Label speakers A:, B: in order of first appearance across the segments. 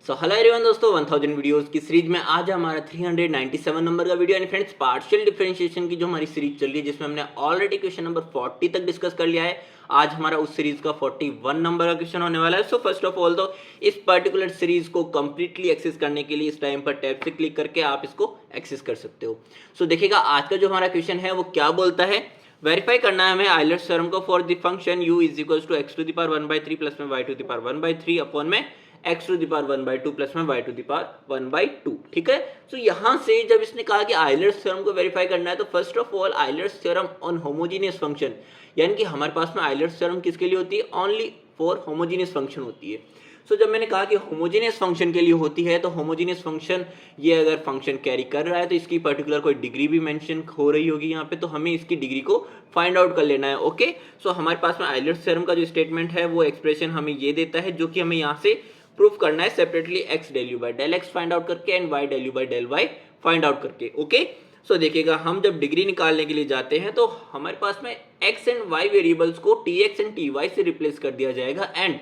A: So hello everyone दोस्तों, 1000 videos की series में आज हमारा 397 नंबर का वीडियो यानी फ्रेंड्स पार्शियल डिफरेंशिएशन की जो हमारी सीरीज चल रही है, जिसमें हमने ऑलरेडी क्वेश्चन नंबर 40 तक डिस्कस कर लिया है। आज हमारा उस सीरीज का 41 नंबर का क्वेश्चन होने वाला है। सो फर्स्ट ऑफ ऑल तो इस पर्टिकुलर सीरीज को कंप्लीटली एक्सेस करने के लिए इस टाइम पर टैब से क्लिक करके आप इसको एक्सेस कर सकते हो। सो देखिएगा आज का जो हमारा क्वेश्चन है वो क्या बोलता है। वेरीफाई करना है हमें आइलर्स थ्योरम को for the function u is equals to x to the power 1/3 plus में y to the power 1/3 upon में x to the power 1/2 plus में y टू द पावर 1/2। ठीक है। तो यहां से जब इसने कहा कि आइलर्स थ्योरम को वेरीफाई करना है तो first of all Euler's theorem on homogeneous function, यानी कि हमारे पास में आइलर्स थ्योरम किसके लिए होती है, ओनली फॉर होमोजेनियस फंक्शन होती है। सो जब मैंने कहा कि होमोजेनियस फंक्शन के लिए होती है तो होमोजेनियस फंक्शन ये अगर फंक्शन कैरी कर रहा है तो इसकी पर्टिकुलर कोई डिग्री भी मेंशन हो रही होगी यहाँ पे, तो हमें इसकी डिग्री को फाइंड आउट कर लेना है। ओके। सो हमारे पास में आइलर्स थ्योरम का जो स्टेटमेंट है वो एक्सप्रेशन हमें ये देता है, जो कि हमें यहाँ से प्रूफ करना है separately X del U by del X find out करके and Y del U by del Y find out करके। ओके। सो देखिएगा हम जब डिग्री निकालने के लिए जाते हैं तो हमारे पास में एक्स एंड वाई वेरिएबल्स को T X and T Y से रिप्लेस कर दिया जाएगा एंड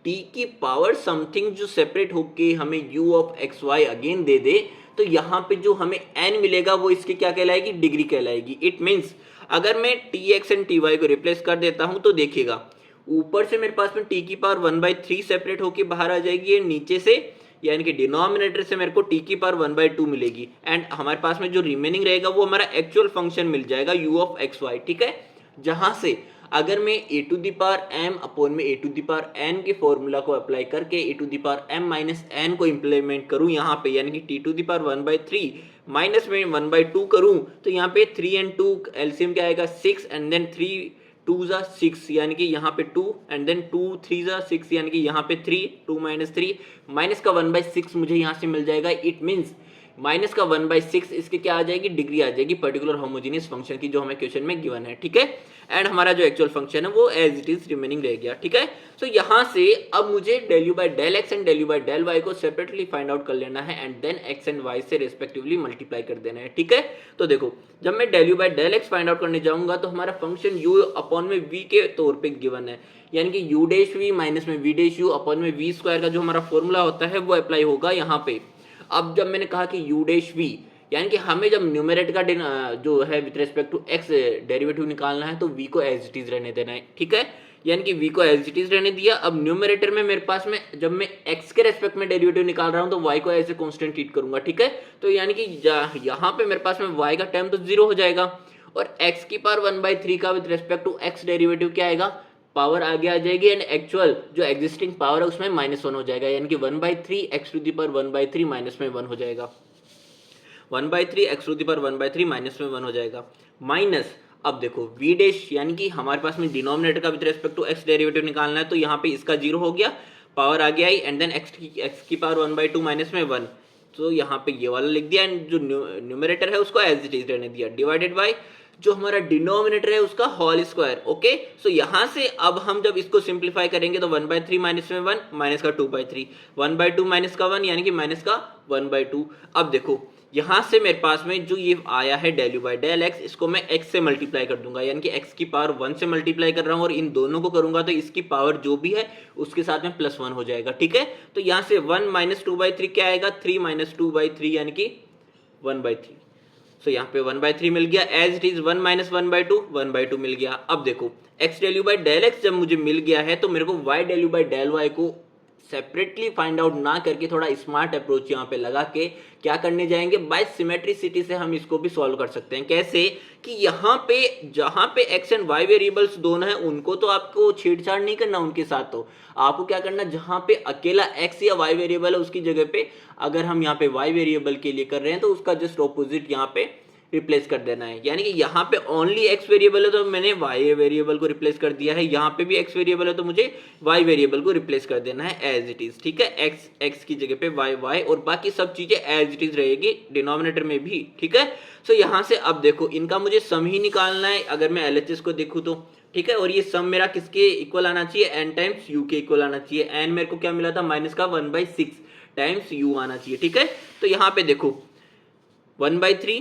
A: टी की पावर समथिंग जो सेपरेट होके हमें u of X Y again दे दे, तो यहाँ पे जो हमें n मिलेगा वो इसकी क्या कहलाएगी, डिग्री कहलाएगी। इट मीन्स अगर मैं T X and T Y को रिप्लेस कर देता हूं तो देखिएगा ऊपर से मेरे पास में टी की पावर 1/3 सेपरेट होके बाहर आ जाएगी है, नीचे से यानी कि डिनोमिनेटर से मेरे को टी की पावर 1/2 मिलेगी एंड हमारे पास में जो रिमेनिंग रहेगा वो हमारा एक्चुअल फंक्शन मिल जाएगा u ऑफ एक्स वाई। ठीक है। जहां से अगर मैं A to the power M upon में A to the power N के फॉर्मूला को अप्लाई करके A to the power M minus N को इंप्लीमेंट करूं यहाँ पे, यानी कि T to the power 1/3 minus में 1/2 करूं, तो यहाँ पे 3 and 2 एलसीएम क्या आएगा 6 एंड देन 3 2 जा 6 यानी कि यहाँ पे 2 एंड देन 2 3 जा 6 यानी कि यहाँ पे 3 2 माइनस 3 माइनस का 1/6 मुझे यहाँ से मिल जाएगा। इट मीन्स माइनस का 1/6 इसके क्या आ जाएगी, डिग्री आ जाएगी पर्टिकुलर होमोजेनियस फंक्शन की जो हमें क्वेश्चन में गिवन है। ठीक है। एंड हमारा जो एक्चुअल फंक्शन है वो एज इट इज रिमेनिंग रह गया। ठीक है। सो यहाँ से अब मुझे del U by del X and del U by del Y को सेपरेटली फाइंड आउट कर लेना है and then X and Y से रेस्पेक्टिवली मल्टीप्लाई कर देना है। ठीक है। तो देखो जब मैं del U by del X find out करने जाऊंगा तो हमारा फंक्शन यू अपॉन में वी के तौर पे गिवन है, यानी कि यू डैश वी माइनस में वी डैश यू अपॉन में वी स्क्वायर का जो हमारा फॉर्मूला होता है वो अप्लाई होगा यहाँ पे। अब जब मैंने कहा कि यू डैश वी यानी कि हमें जब न्यूमरेटर का जो है with respect to X derivative निकालना है तो v को एज इट इज रहने देना है। ठीक है। यानी कि v को एज इट इज रहने दिया। अब न्यूमरेटर में मेरे पास में जब मैं x के रेस्पेक्ट में डेरिवेटिव निकाल रहा हूं तो y को एज ए कांस्टेंट ट्रीट करूंगा। ठीक है। तो यानी कि यहाँ पे मेरे पास में y का टर्म तो 0 हो जाएगा और x की पावर 1/3 का with respect to x derivative क्या आएगा, पावर आगे आ जाएगी एंड एक्चुअल जो एग्जिस्टिंग पावर है उसमें -1 हो जाएगा, यानी कि 1/3 x to the power 1/3 minus में 1 हो जाएगा। 1/3 x to the power 1/3 minus में 1 हो जाएगा माइनस। अब देखो v डैश यानी कि हमारे पास में डिनोमिनेटर का with respect to x derivative निकालना है तो यहाँ पे इसका 0 हो गया, पावर आ गया आई एंड देन x की पावर 1/2 माइनस में 1, तो यहाँ पे ये वाला लिख दिया एंड जो न्यूमरेटर है उसको एज इट इज रहने दिया डिवाइडेड बाय जो हमारा डिनोमिनेटर है उसका होल स्क्वायर। ओके। सो यहाँ से अब हम जब इसको सिंप्लीफाई करेंगे तो 1/3 माइनस में 1 माइनस का 2/3 1/2 माइनस का 1 यानी कि माइनस का 1/2। अब देखो यहाँ से मेरे पास में जो ये आया है del U by del X, इसको मैं x से मल्टीप्लाई कर दूंगा, यानी कि x की पावर 1 से मल्टीप्लाई कर रहा हूँ और इन दोनों को करूंगा तो इसकी पावर जो भी है उसके साथ में +1 हो जाएगा। ठीक है। तो यहाँ से 1 माइनस 2/3 क्या आएगा, 3 माइनस 2/3 यानी कि 1/3। सो यहाँ पे 1/3 मिल गया एज इट इज 1 माइनस 1/2 1/2 मिल गया। अब देखो x del U by del X जब मुझे मिल गया है तो मेरे को y del U by del Y को सेपरेटली फाइंड आउट ना करके थोड़ा स्मार्ट अप्रोच यहाँ पे लगा के क्या करने जाएंगे, बाय सिमेट्रिसिटी से हम इसको भी सॉल्व कर सकते हैं। कैसे कि यहाँ पे जहाँ पे x एंड y वेरिएबल्स दोनों हैं उनको तो आपको छेड़छाड़ नहीं करना उनके साथ, तो आपको क्या करना, जहाँ पे अकेला x या y वेरिएबल है उसकी जगह पे अगर हम यहाँ पे y वेरिएबल के लिए कर रहे हैं तो उसका जस्ट ऑपोजिट यहाँ पे रिप्लेस कर देना है। यानी कि यहाँ पे ओनली x वेरिएबल है तो मैंने y वेरिएबल को रिप्लेस कर दिया है, यहाँ पे भी x वेरिएबल है तो मुझे y वेरिएबल को रिप्लेस कर देना है एज इट इज। ठीक है। x की जगह पे y और बाकी सब चीजें एज इट इज रहेगी डिनोमिनेटर में भी। ठीक है। सो यहाँ से अब देखो इनका मुझे सम ही निकालना है अगर मैं LHS को देखूँ तो। ठीक है। और ये सम मेरा किसके इक्वल आना चाहिए, n टाइम्स u के इक्वल आना चाहिए। n मेरे को क्या मिला था, माइनस का 1/6 टाइम्स u आना चाहिए। ठीक है। तो यहाँ पे देखो 1/3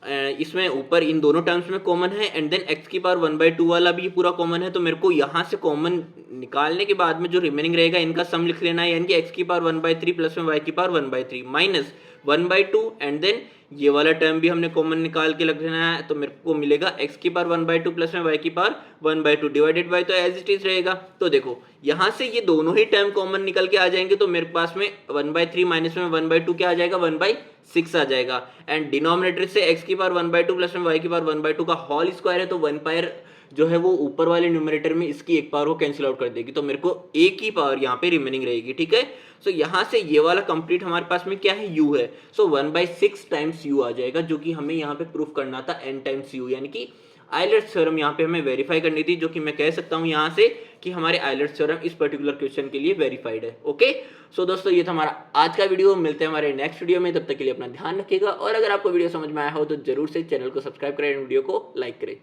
A: इसमें ऊपर इन दोनों टर्म्स में कॉमन है एंड देन x की पावर 1/2 वाला भी पूरा कॉमन है, तो मेरे को यहाँ से कॉमन निकालने के बाद में जो रिमेनिंग रहेगा इनका सम लिख लेना है, यानी कि x की पावर 1/3 प्लस में y की पावर 1/3 माइनस 1/2 एंड देन ये वाला टर्म भी हमने कॉमन निकाल के रख लेना है, तो मेरे को मिलेगा x की पावर 1/2 प्लस में y की पावर 1/2 डिवाइडेड बाय, तो एज इट इज रहेगा। तो देखो यहाँ से ये दोनों ही टर्म कॉमन निकल के आ जाएंगे, तो मेरे पास में 1/3 माइनस में 1/2 क्या आ जाएगा, 1/6 आ जाएगा। एंड डिनोमिनेटर से x की पावर 1/2 प्लस में y की पावर 1/2 का होल स्क्वायर है, तो 1 पावर जो है वो ऊपर वाले न्यूमरेटर में इसकी एक पावर को कैंसिल आउट कर देगी, तो मेरे को एक ही पावर यहाँ पे रिमेनिंग रहेगी। ठीक है, सो यहाँ से ये वाला कंप्लीट हमारे पास में क्या है, u है, सो 1/6 टाइम्स u आ जाएगा, जो कि हमें यहाँ पे प्रूफ करना था n टाइम्स u, यानी कि आइलर्ट्स थ्योरम यहाँ पे हमें वेरीफाई करनी थी, जो कि मैं कह सकता हूँ यहाँ से कि हमारे आइलर्ट्स थ्योरम इस पर्टिकुलर क्वेश्चन के लिए वेरीफाइड है। ओके, सो दोस्तों ये था हमारा आज का वीडियो, मिलते हैं हमारे नेक्स्ट वीडियो में, तब तक के लिए अपना ध्यान रखिएगा, और अगर आपको वीडियो समझ में आया हो तो जरूर से चैनल को सब्सक्राइब करें, वीडियो को लाइक करें।